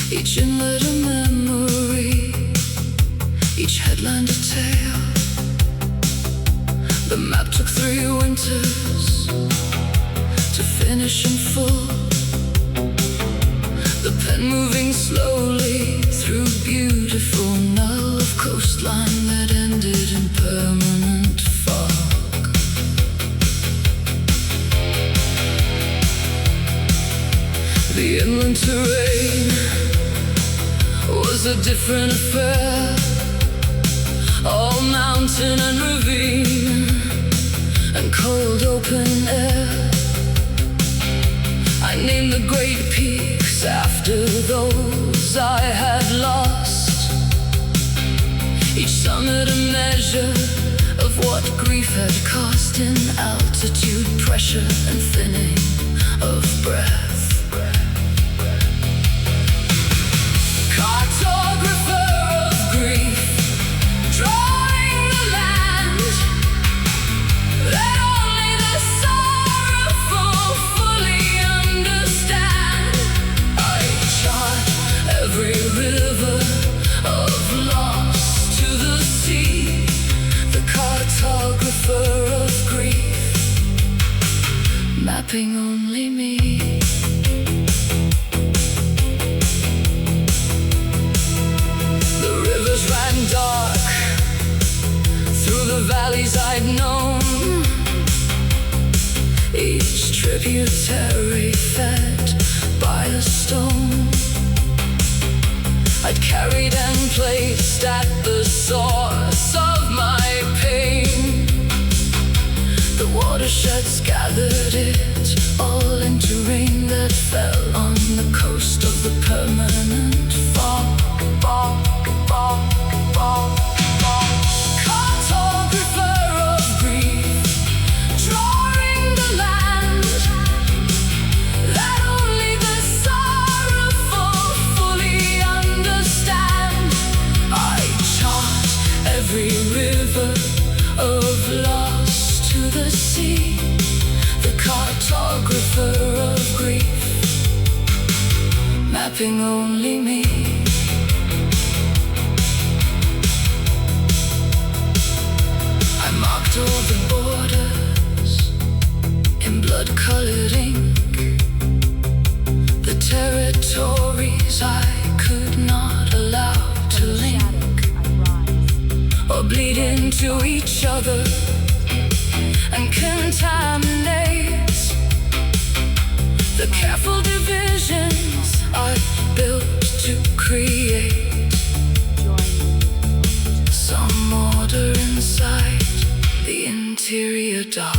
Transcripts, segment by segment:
Each inlet a memory, each headland a tale. The map took 3 winters to finish in full. The pen moving slowly through beautiful null of coastline that ended in permanent fog. The inland terrain was a different affair, all mountain and ravine and cold open air. I named the great peaks after those I had lost, each summit a measure of what grief had cost in altitude, pressure and thinning of breath. Cartographer of grief, drawing the land that only the sorrowful fully understand. I chart every river of loss to the sea, the cartographer of grief, mapping only me. Ran dark through the valleys I'd known, each tributary fed by a stone I'd carried and placed at the source of my pain. The watersheds gathered it all into rain that fell on the coast of the permanent fog. Cartographer of grief, drawing the land that only the sorrowful fully understand. I chart every river of loss to the sea, the cartographer of grief, mapping only me. Marked all the borders in blood-colored ink, the territories I could not allow to link or bleed into each other and contaminate the careful divisions I built to create some order inside the interior dark.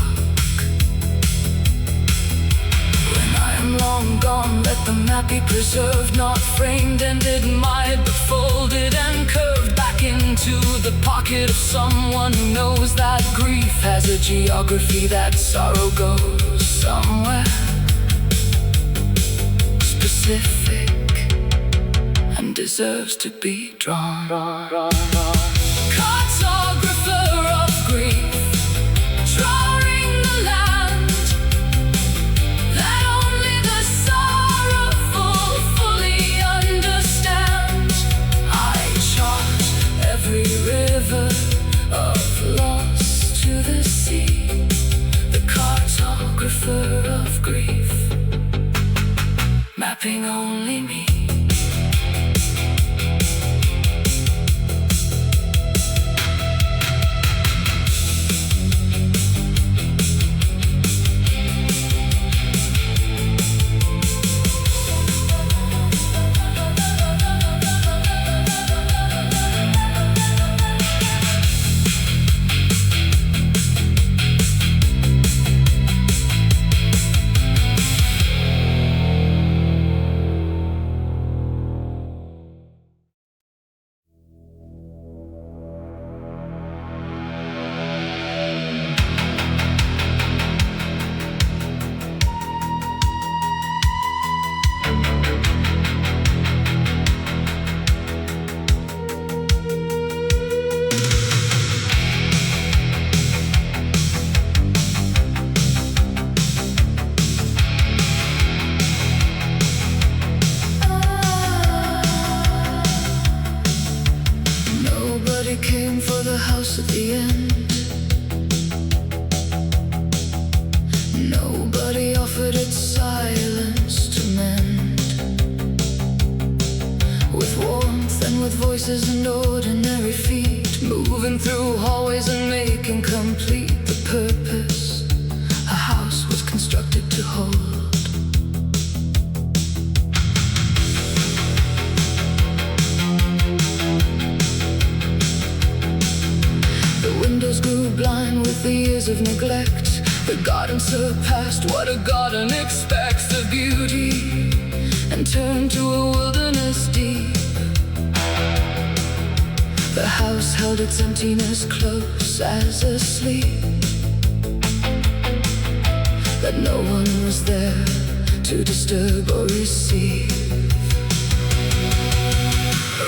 When I am long gone, let the map be preserved, not framed and admired, but folded and curved back into the pocket of someone who knows that grief has a geography, that sorrow goes somewhere specific and deserves to be drawn. Cartographer of grief, drawing the land that only the sorrowful fully understand. I chart every river of loss to the sea, the cartographer of grief, mapping only me. at the end. Nobody offered its silence to mend. With warmth and with voices and ordinary feet, moving through hallways and making complete the purpose a house was constructed to hold. The windows grew blind with the years of neglect. The garden surpassed what a garden expects of beauty, and turned to a wilderness deep. The house held its emptiness close as asleep, that no one was there to disturb or receive.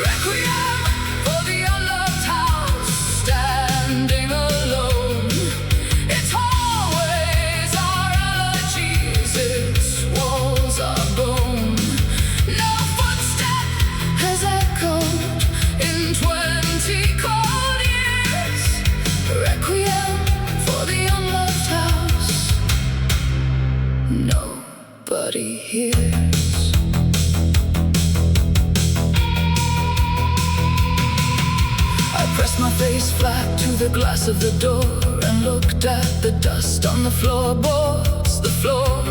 Requiem for the unloved house, standing alone. Its hallways are elegies, its walls are bone. No footstep has echoed in 20 cold years. Requiem for the unloved house, nobody hears. I pressed my face flat to the glass of the door and looked at the dust on the floorboards, the floor,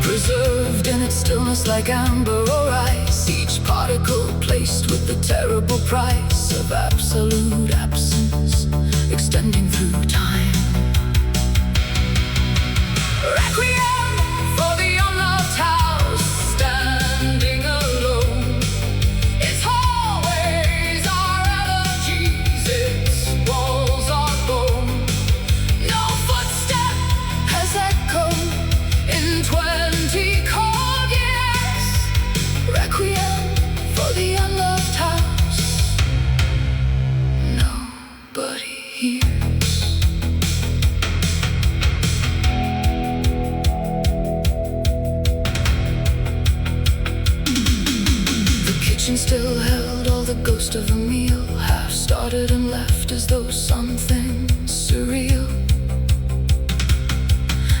preserved in its stillness like amber or ice, each particle placed with the terrible price of absolute absence, extending through time. Requiem for the unloved house, standing alone. Its hallways are elegies, its walls are bone. No footstep has echoed in 20 cold years. Requiem for the unloved house, nobody hears. Still held all the ghost of a meal, half started and left as though something surreal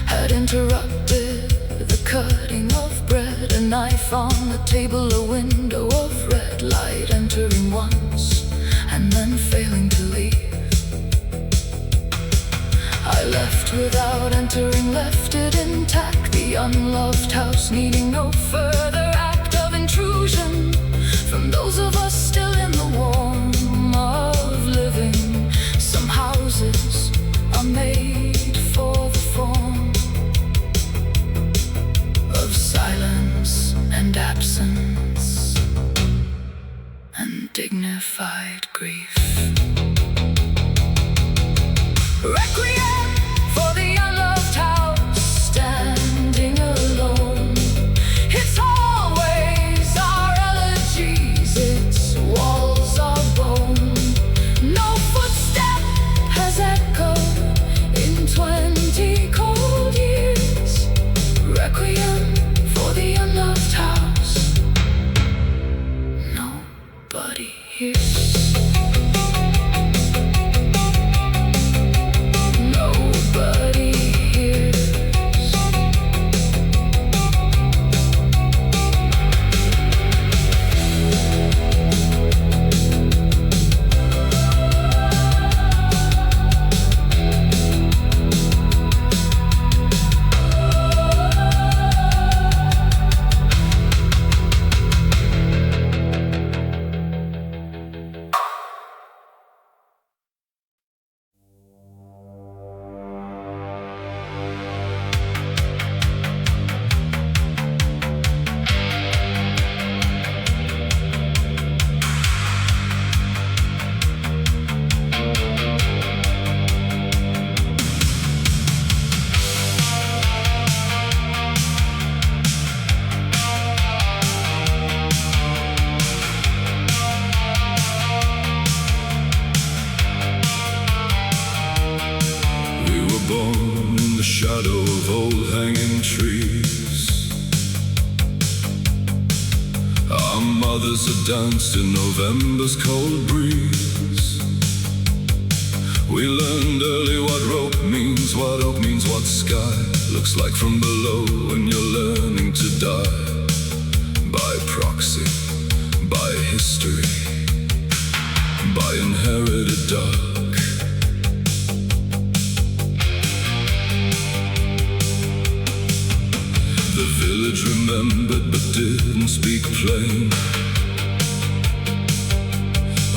had interrupted the cutting of bread. A knife on the table, a window of red light entering once and then failing to leave. I left without entering, left it intact, the unloved house needing no further act of intrusion from those of us still in the warm of living. Some houses are made for the form of silence and absence and dignified grief. Requiem for the unloved house, standing alone. Its hallways are elegies, its walls are bone. No footstep has echoed in 20 cold years. Requiem for the unloved house, nobody hears. Nobody hears. shadow of old hanging trees. Our mothers had danced in November's cold breeze. We learned early what rope means, what oak means, what sky looks like from below when you're learning to die. By proxy, by history, by inherited dark. The village remembered but didn't speak plain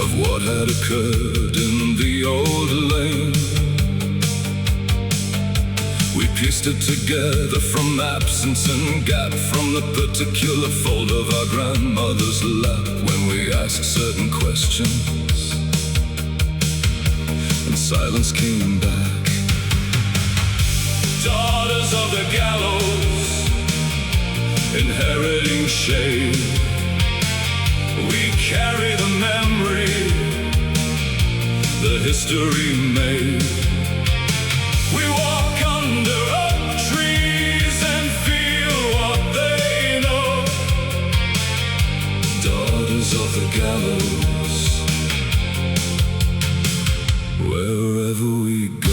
of what had occurred in the old lane. We pieced it together from absence and gap, from the particular fold of our grandmother's lap, when we asked certain questions and silence came back. Daughters of the gallows, inheriting shade, we carry the memory, the history made. We walk under oak trees and feel what they know. Daughters of the gallows, wherever we go.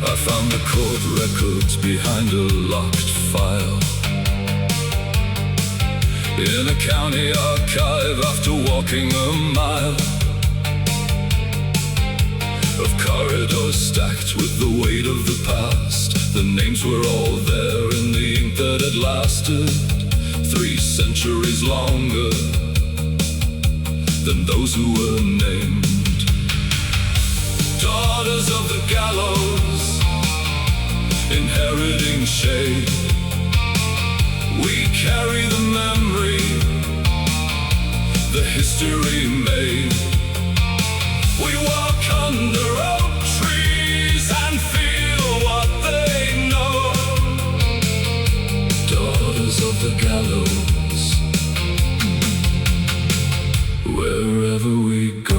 I found the court records behind a locked file in a county archive after walking a mile of corridors stacked with the weight of the past. The names were all there in the ink that had lasted 3 centuries longer than those who were named. Daughters of the gallows, inheriting shade, we carry the memory, the history made. We walk under oak trees and feel what they know. Daughters of the gallows, wherever we go.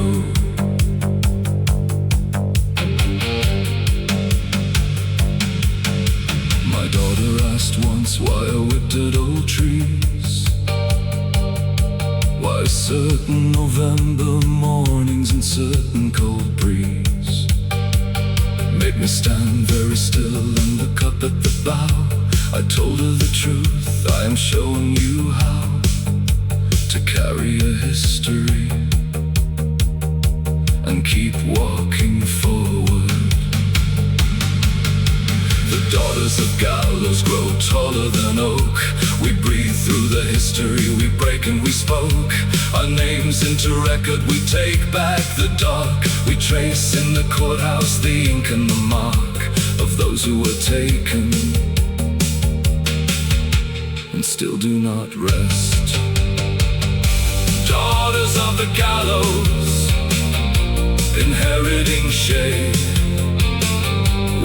Once, why I whipped at old trees, why certain November mornings and certain cold breeze made me stand very still in the cup at the bow. I told her the truth, I am showing you how to carry a history and keep walking forward. The daughters of gallows grow taller than oak. We breathe through the history, we break and we spoke. Our names into record, we take back the dark. We trace in the courthouse the ink and the mark of those who were taken and still do not rest. Daughters of the gallows, inheriting shade,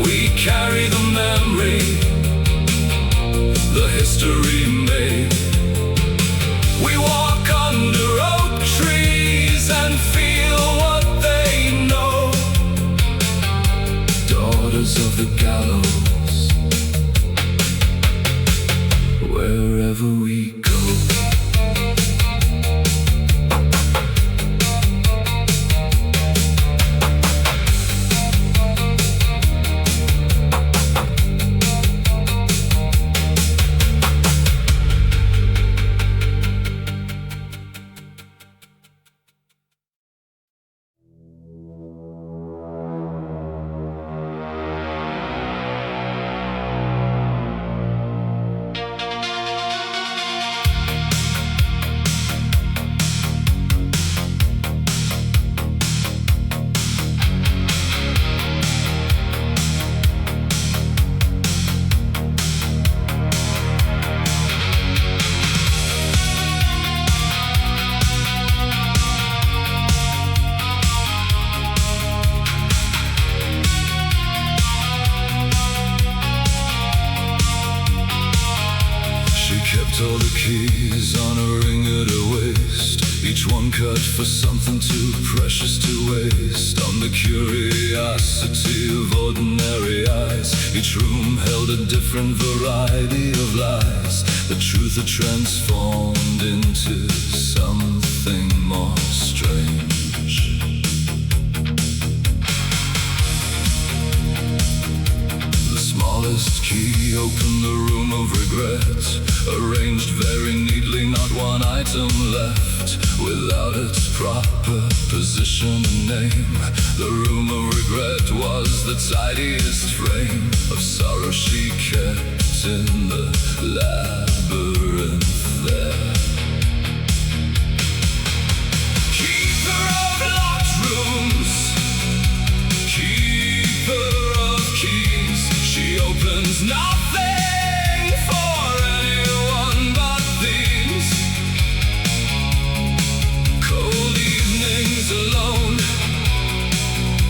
we carry the memory, the history made. We walk under oak trees and feel what they know. Daughters of the gallows, wherever we go. one cut for something too precious to waste. On the curiosity of ordinary eyes, each room held a different variety of lies. The truth had transformed into something more strange. The smallest key opened the room of regret, arranged very neatly, not one item left without its proper position and name. The room of regret was the tidiest frame of sorrow she kept in the labyrinth there. Keeper of locked rooms, keeper of keys, she opens nothing for anyone but these. Cold evenings alone,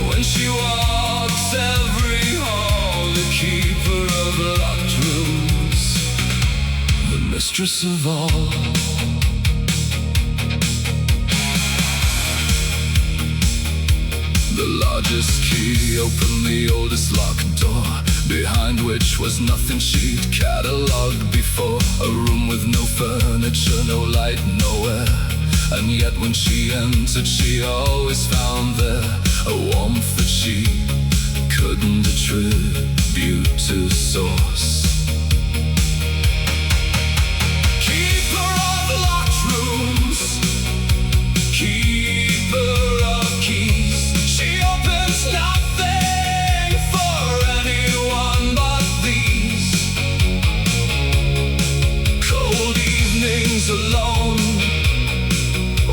when she walks every hall, the keeper of locked rooms, the mistress of all. The largest key opened the oldest locked door, behind which was nothing she'd catalogued before. A room with no furniture, no light, no air. And yet when she entered, she always found there a warmth that she couldn't attribute to source. Keeper of locked rooms, keeper of keys, she opens nothing for anyone but these. Cold evenings alone,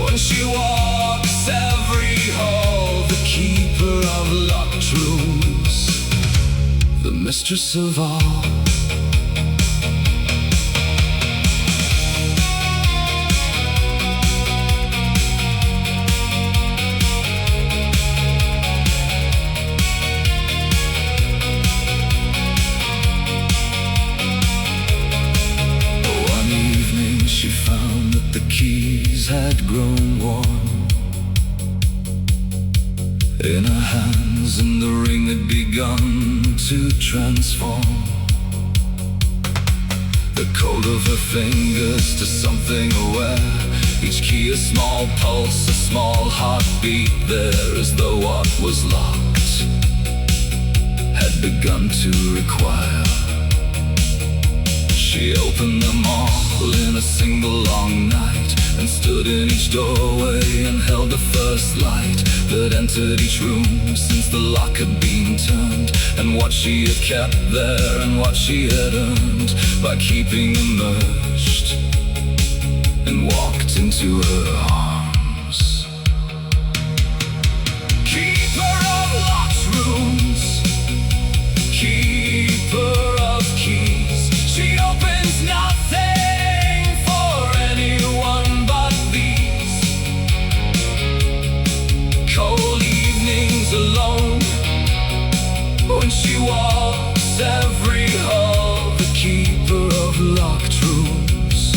when she walks every hall, the keeper of locked rooms, the mistress of all. One evening she found that the keys had grown warm in her hands, and the ring had begun to transform the cold of her fingers to something aware. Each key a small pulse, a small heartbeat there, as though what was locked had begun to require. She opened them all in a single long night, and stood in each doorway and held the first light that entered each room since the lock had been turned, and what she had kept there and what she had earned by keeping immersed, and walked into her arms. Keeper of locked rooms, keeper of keys, she opens nothing for anyone but these. Cold evenings alone, when she walks every hall, the keeper of locked rooms,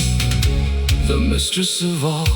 the mistress of all.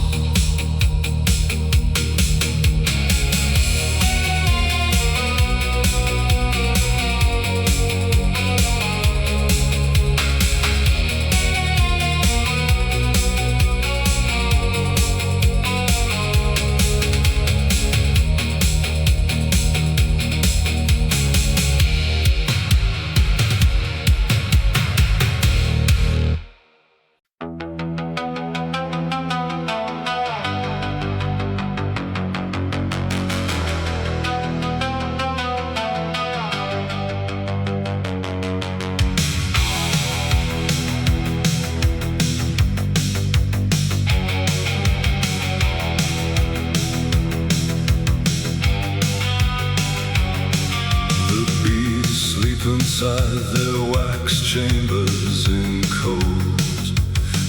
Inside their wax chambers in cold,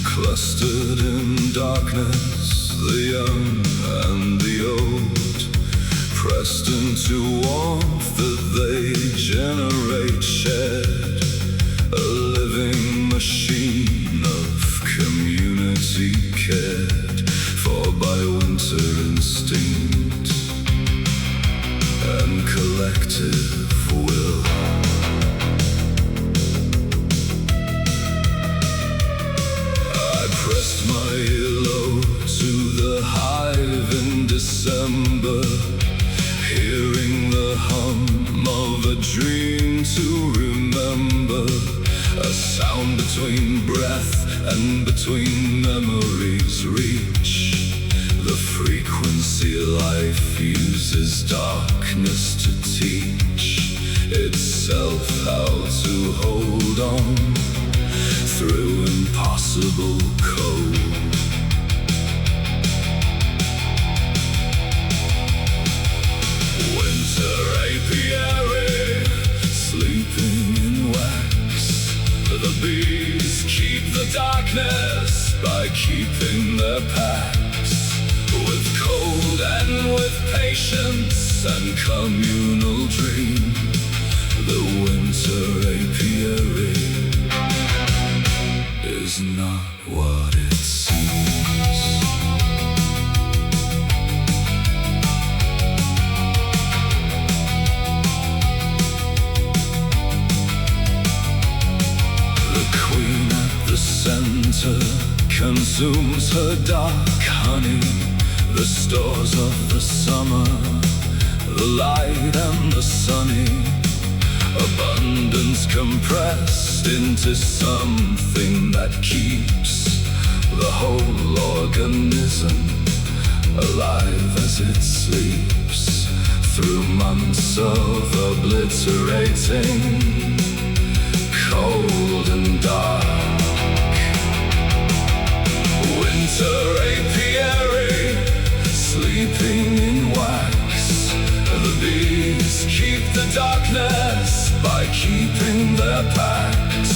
clustered in darkness, the young and the old, pressed into warmth that they generate, shed a living machine of community cared for by winter December, hearing the hum of a dream to remember, a sound between breath and between memories reach the frequency life uses darkness to teach itself how to hold on through impossible cold. Winter apiary, sleeping in wax. The bees keep the darkness by keeping their packs. With cold and with patience and communal dream, the winter apiary is not what it seems. The queen at the center consumes her dark honey, the stores of the summer, the light and the sunny, abundance compressed into something that keeps the whole organism alive as it sleeps through months of obliterating cold and dark. Winter apiary, sleeping in wax. The bees keep the darkness by keeping their packs.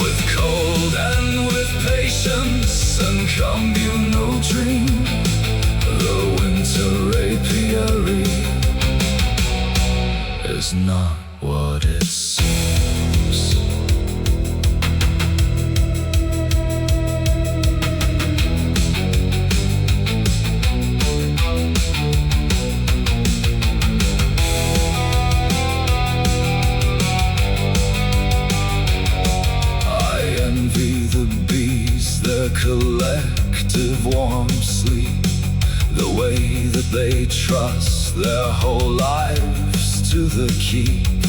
With cold and with patience and communal dream, the winter apiary is not what it seems. Collective warm sleep, the way that they trust their whole lives to the keep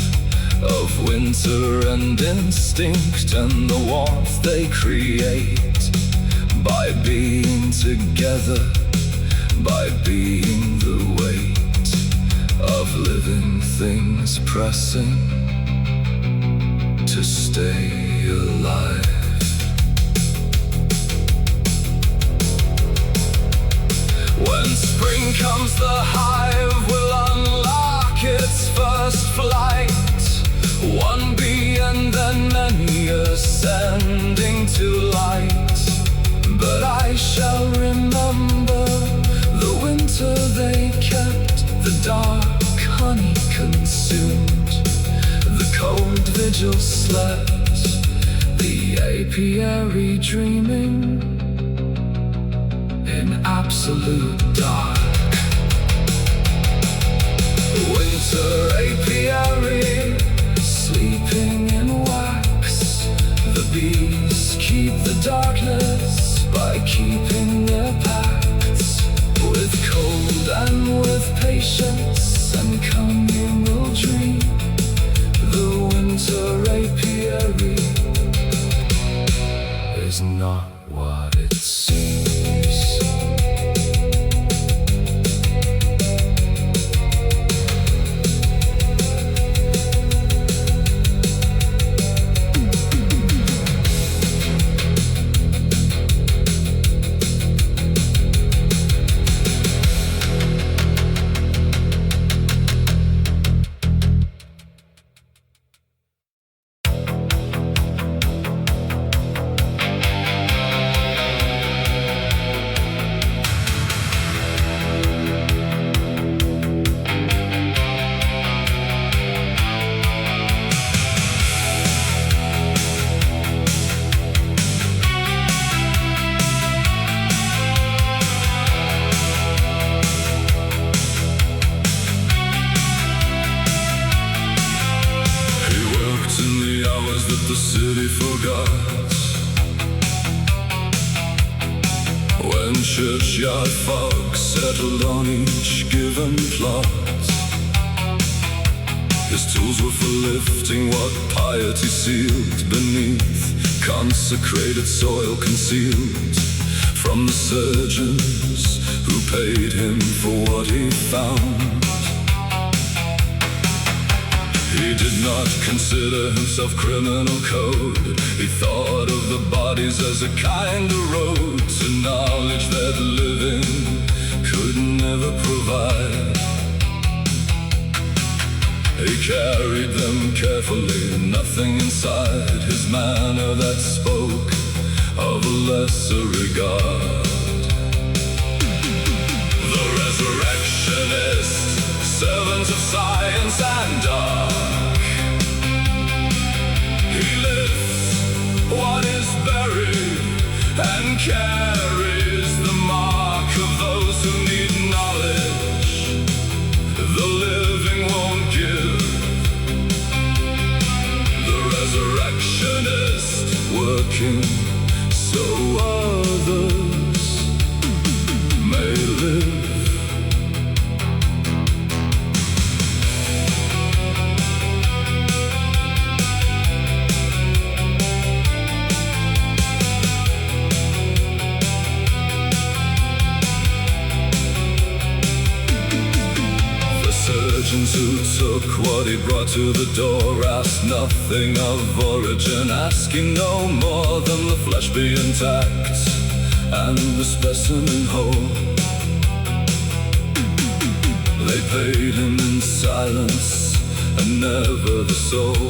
of winter and instinct and the warmth they create by being together, by being the weight of living things pressing to stay alive. When spring comes, the hive will unlock its first flight. One bee and then many ascending to light. But I shall remember the winter they kept, the dark honey consumed, the cold vigil slept, the apiary dreaming in absolute dark. Winter apiary, sleeping in wax. The bees keep the darkness by keeping their pacts. With cold and with patience and communal dream, the winter apiary is not what it seems. The city forgot when churchyard fog settled on each given plot. His tools were for lifting what piety sealed beneath consecrated soil concealed from the surgeons who paid him for what he found. He did not consider himself criminal code. He thought of the bodies as a kind of road to knowledge that living could never provide. He carried them carefully, nothing inside his manner that spoke of a lesser regard. The resurrectionist, servant of science and art. He lifts what is buried and carries the mark of those who need knowledge the living won't give. The resurrectionist working so others may live. Who took what he brought to the door, asked nothing of origin, asking no more than the flesh be intact and the specimen whole. They paid him in silence and never the soul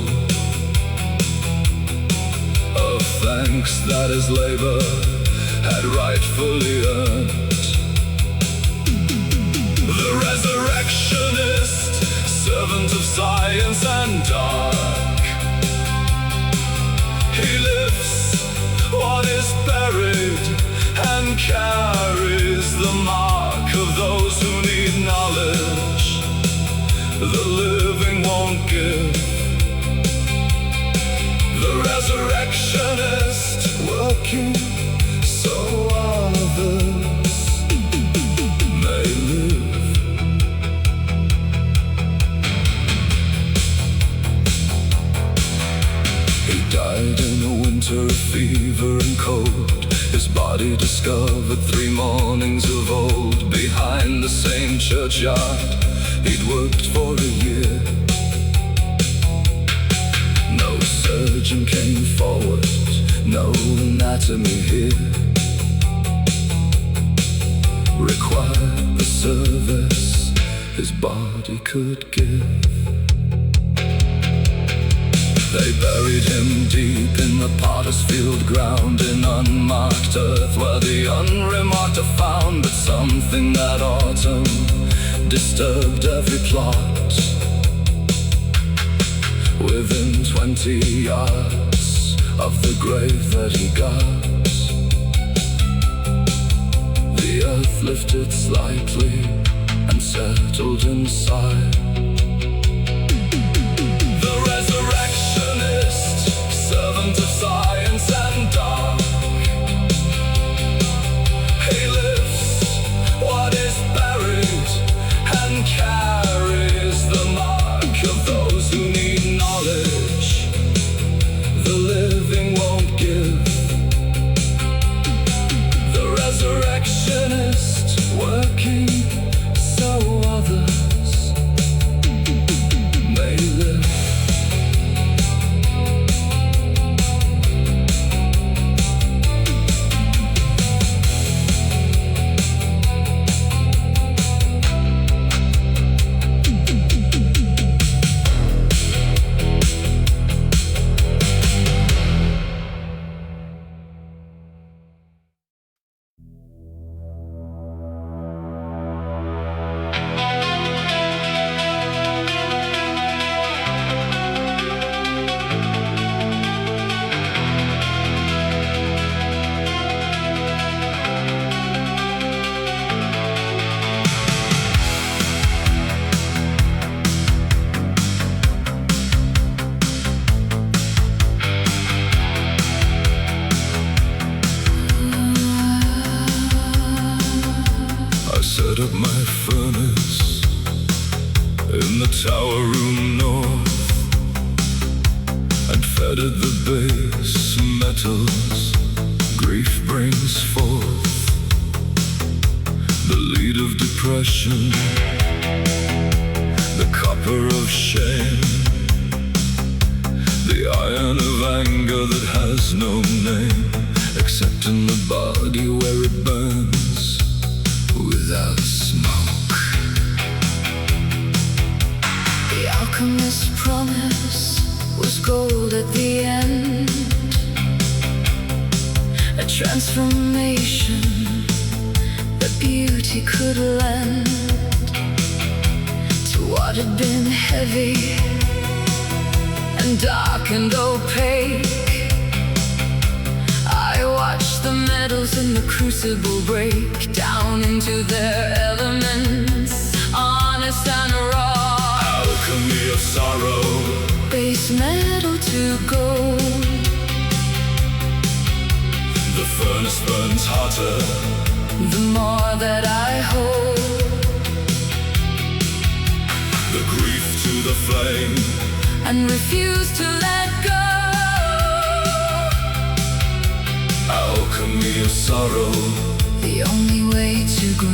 of thanks that his labor had rightfully earned. The resurrectionist, servant of science and dark. He lifts what is buried and carries the mark of those who need knowledge the living won't give. The resurrectionist working so others may live. Died in a winter of fever and cold. His body discovered 3 mornings of old. Behind the same churchyard he'd worked for a year. No surgeon came forward, no anatomy here required the service his body could give. They buried him deep in the potter's field ground, in unmarked earth where the unremarked are found. But something that autumn disturbed every plot. Within 20 yards of the grave that he got, the earth lifted slightly and settled inside. Servant of science and dark. He lifts what is buried and carries the mark of those who need knowledge the living won't give. The resurrectionist working so others set up my furnace in the tower room north, and feathered the base metals grief brings forth. The lead of depression, the copper of shame, the iron of anger that has no name, except in the body where it burns without smoke. The alchemist's promise was gold at the end, a transformation that beauty could lend to what had been heavy and dark and opaque. I watched the metals in the crucible break down into their elements, honest and raw. Alchemy of sorrow, base metal to gold. The furnace burns hotter the more that I hold. The grief to the flame and refuse to let go. Alchemy of sorrow, the only way to grow.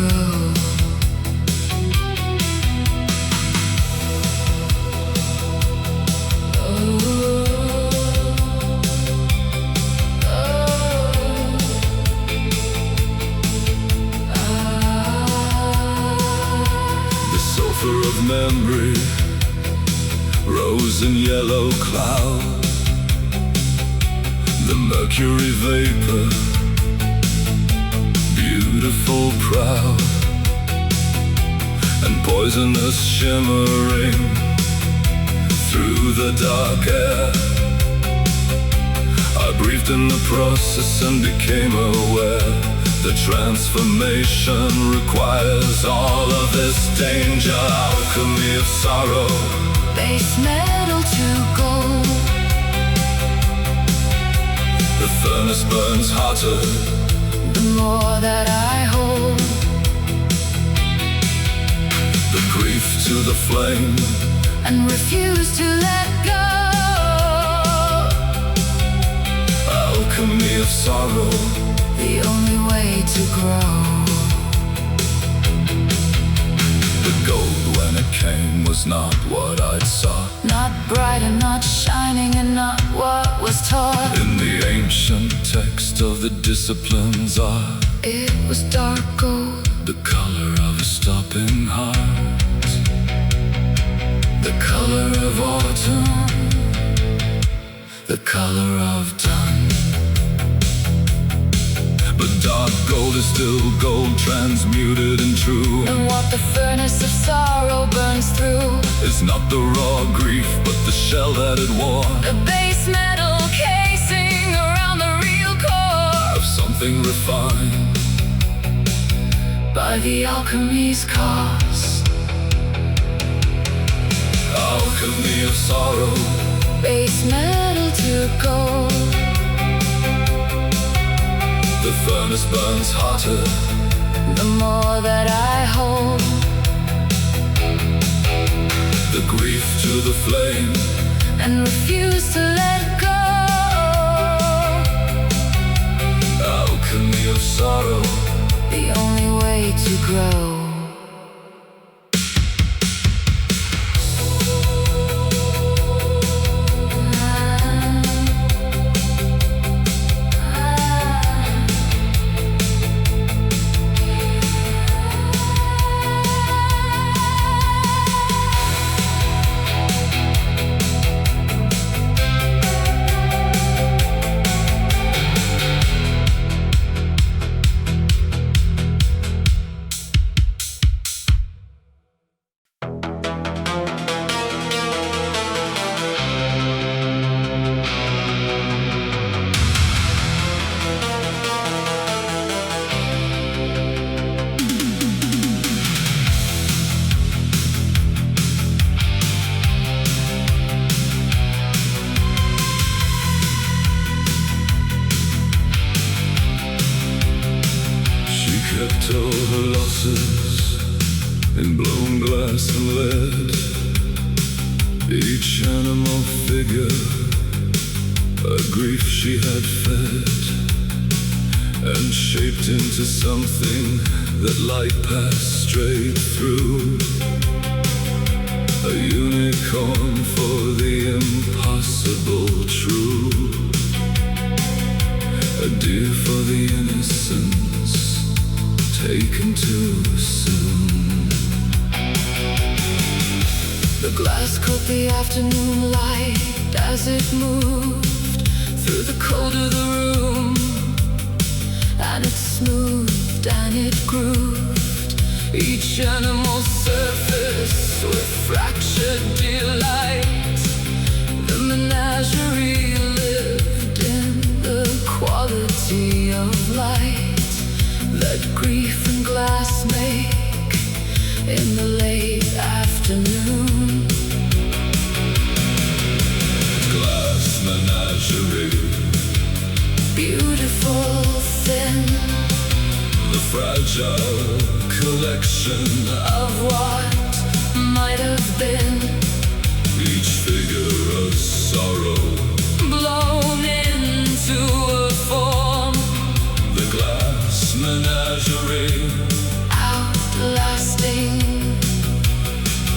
Of memory rose in yellow cloud, the mercury vapor, beautiful, proud, and poisonous shimmering through the dark air. I breathed in the process and became aware. The transformation requires all of this danger. Alchemy of sorrow, base metal to gold. The furnace burns hotter the more that I hold. The grief to the flame and refuse to let go. Alchemy of sorrow, the only way to grow. The gold when it came was not what I'd sought, not bright and not shining and not what was taught in the ancient text of the disciplines art. It was dark gold, the color of a stopping heart, the color of autumn, the color of done. But dark gold is still gold, transmuted and true. And what the furnace of sorrow burns through is not the raw grief, but the shell that it wore, the base metal casing around the real core of something refined by the alchemy's cost. Alchemy of sorrow, base metal to gold. The furnace burns hotter the more that I hold. The grief to the flame and refuse to let go. Alchemy of sorrow, the only way to grow. in blown glass and lead. Each animal figure, a grief she had fed and shaped into something that light passed straight through. A unicorn for the impossible true, a deer for the innocence taken too soon. The glass caught the afternoon light as it moved through the cold of the room, and it smoothed and it grooved each animal's surface with fractured delight. The menagerie lived in the quality of light that grief and glass make in the late afternoon. Glass menagerie, beautiful, thin, the fragile collection of what might have been. Each figure a sorrow, blown into a form. The glass menagerie, outlasting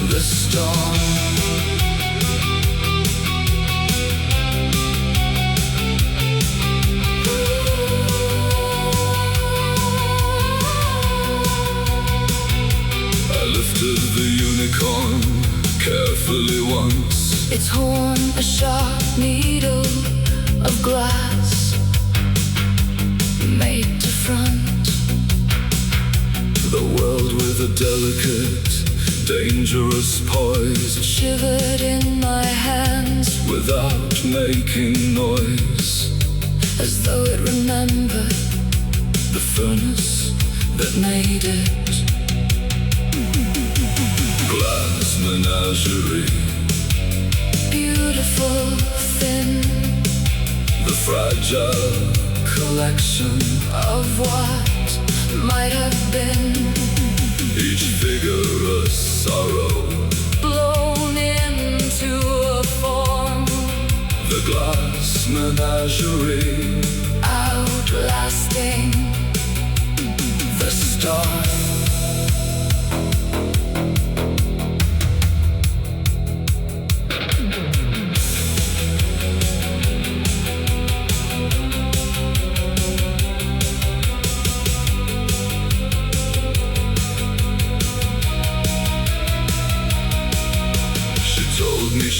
the storm. The unicorn carefully once, its horn a sharp needle of glass made to front the world with a delicate, dangerous poise. It shivered in my hands without making noise, as though it remembered the furnace that made it. Glass menagerie, beautiful, thin, the fragile collection of what might have been. Each figure a sorrow, blown into a form. The glass menagerie, outlasting the storm.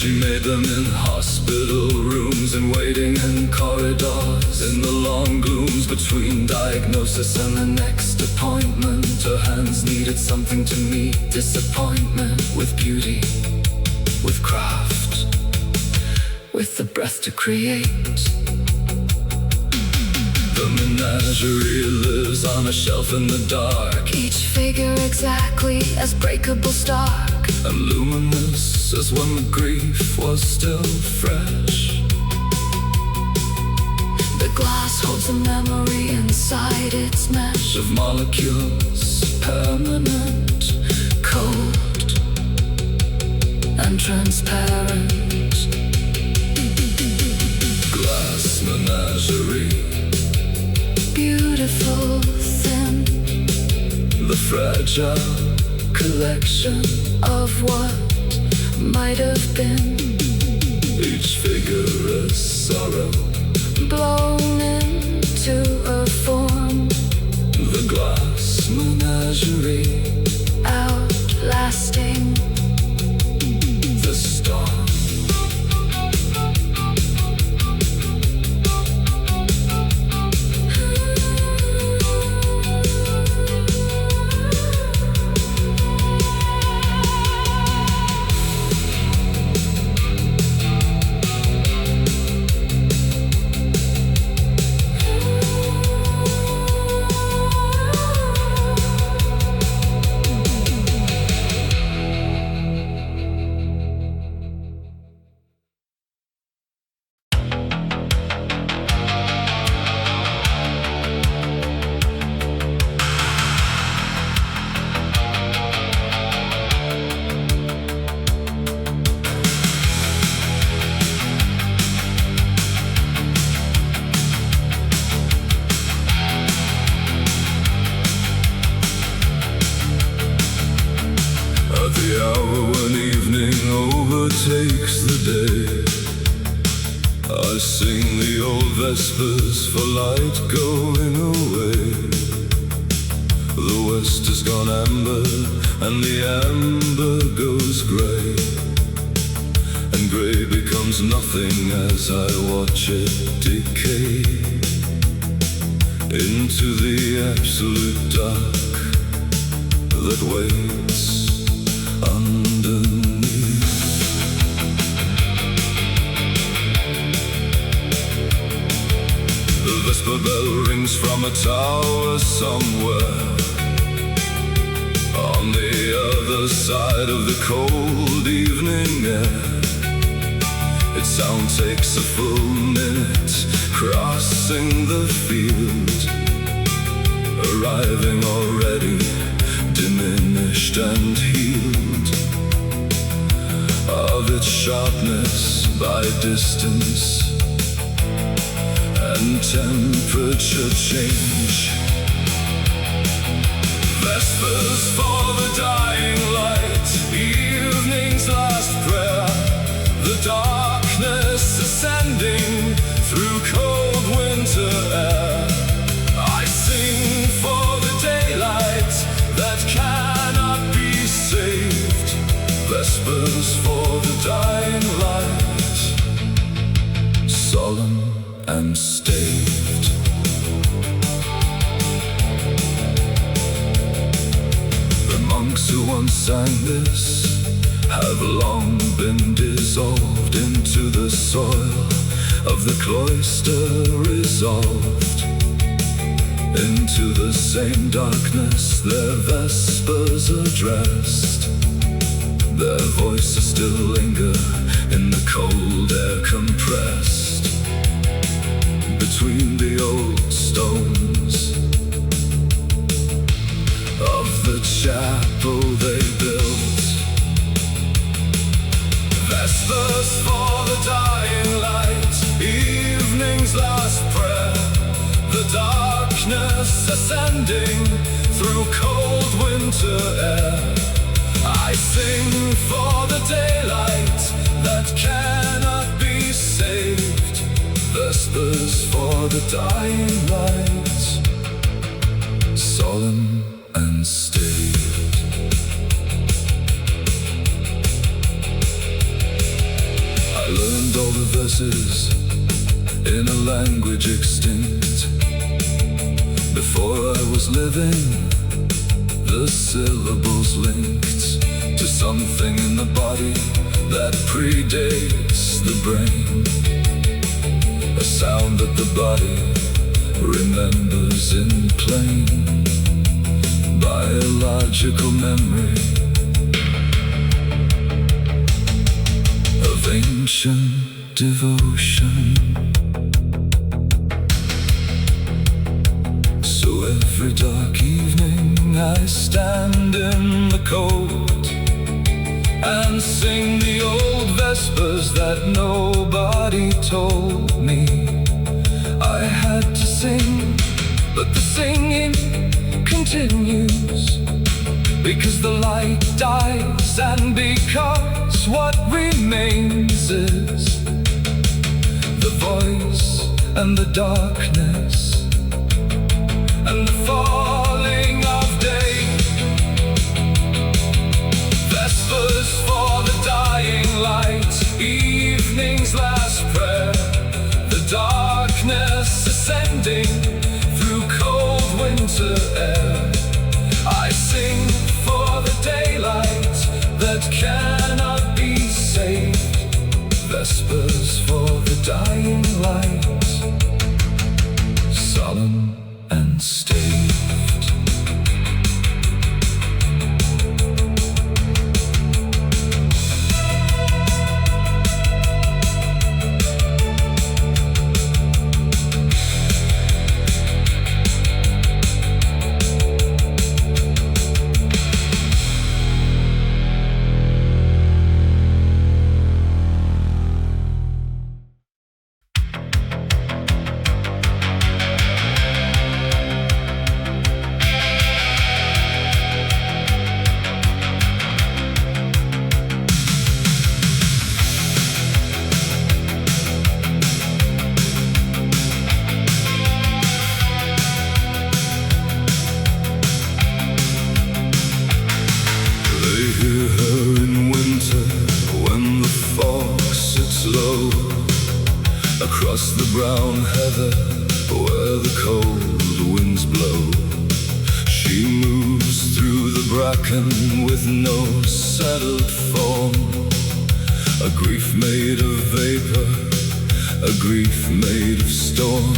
She made them in hospital rooms and waiting in corridors, in the long glooms between diagnosis and the next appointment. Her hands needed something to meet disappointment with beauty, with craft, with the breath to create. The menagerie lives on a shelf in the dark, each figure exactly as breakable stark, and luminous as when the grief was still fresh. The glass holds a memory inside its mesh of molecules, permanent, cold, and transparent. Glass menagerie, beautiful, thin, the fragile collection of what might have been. Each figure a sorrow, blown into a form. The glass menagerie, outlasting the storm. The hour when evening overtakes the day, I sing the old Vespers for light going away. The west has gone amber and the amber goes grey, and grey becomes nothing as I watch it decay into the absolute dark that waits underneath. The vesper bell rings from a tower somewhere on the other side of the cold evening air. Its sound takes a full minute, crossing the field, arriving already diminished and healed of its sharpness by distance and temperature change. Vespers for the dying light, evening's last prayer, the darkness ascending through cold winter air. I sing for the daylight that cannot be saved. Vespers for the dying light, solemn and staved. The monks who once sang this have long been dissolved into the soil of the cloister, resolved into the same darkness their vespers addressed. Their voices still linger in the cold air compressed between the old stones of the chapel they built. Vespers for the dying light, evening's last prayer, the darkness ascending through cold winter air. I sing for the daylight that cannot be saved. Vespers for the dying light, solemn and staved. I learned all the verses in a language extinct. Before I was living, the syllables linked to something in the body that predates the brain, a sound that the body remembers in plain biological memory of ancient devotion. So every dark evening I stand in the cold and sing the old vespers that nobody told me I had to sing, but the singing continues because the light dies and because what remains is the voice and the darkness and the falling of day. Vespers for the dying light, evening's last prayer, the darkness ascending through cold winter air. I sing for the daylight that cannot be saved. Vespers for the dying light, solemn and staved. hear her in winter when the fog sits low across the brown heather where the cold winds blow. She moves through the bracken with no settled form, a grief made of vapor, a grief made of storm,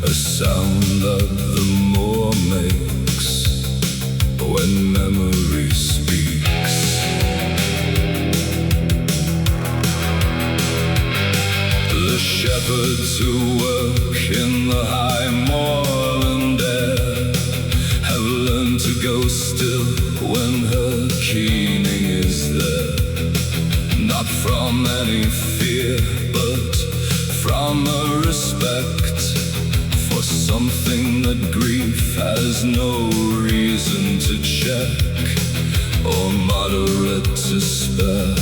a sound that the moor makes when memory speaks. The shepherds who work in the high moorland air have learned to go still when her keening is there, not from any fear, but from a respect for something that grief has no reason to check or moderate to spare.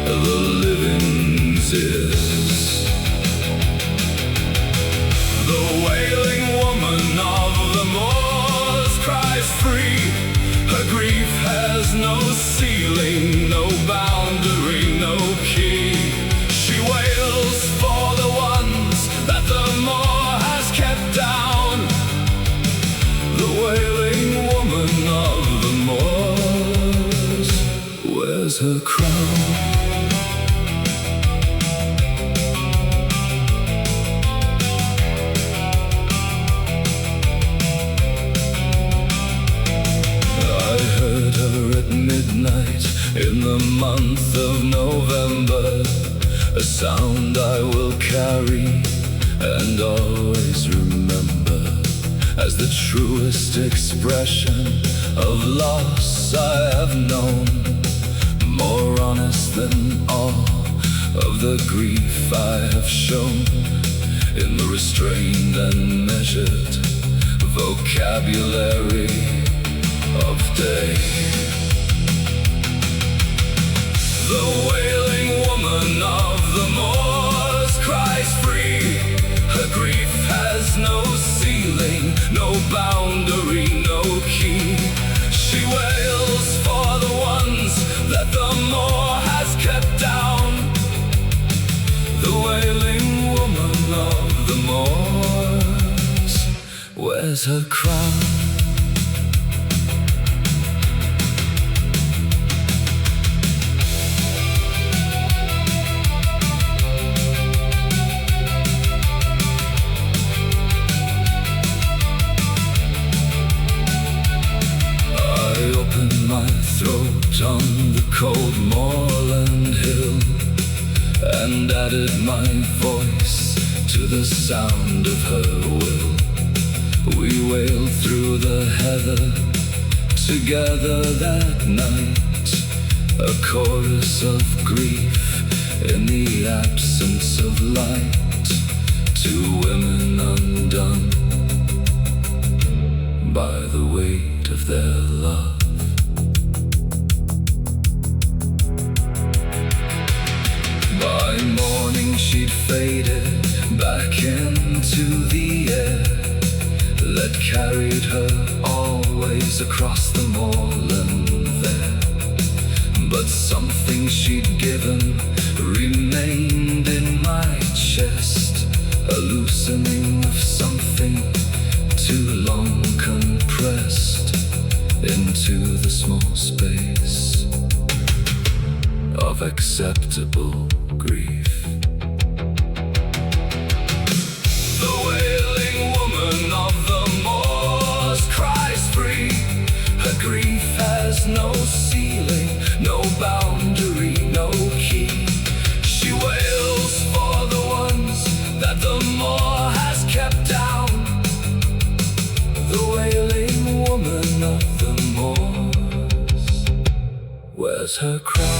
The living's ears. The wailing woman of the moors cries free. Her grief has no ceiling, no boundary, no key. She wails for the ones that the moor has kept down. The wailing woman of the moors wears her crown. Midnight in the month of November, a sound I will carry and always remember as the truest expression of loss I have known, more honest than all of the grief I have shown in the restrained and measured vocabulary of day. The wailing woman of the moors cries free. Her grief has no ceiling, no boundary, no key. She wails for the ones that the moor has kept down. The wailing woman of the moors wears her crown. On the cold moorland hill, and added my voice to the sound of her will. We wailed through the heather together that night, a chorus of grief in the absence of light, two women undone by the weight of their love. By morning she'd faded back into the air that carried her always across the moorland there. But something she'd given remained in my chest, a loosening of something too long compressed into the small space of acceptable grief. The wailing woman of the moors cries free. Her grief has no ceiling, no boundary, no key. She wails for the ones that the moor has kept down. The wailing woman of the moors wears her crown.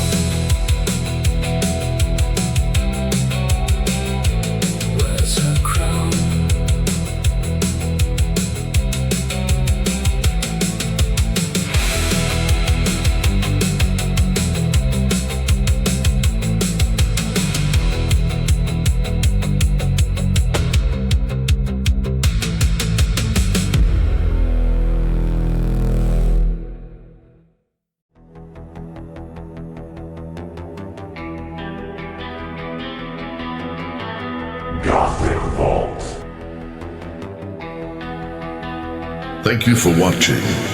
Thank you for watching.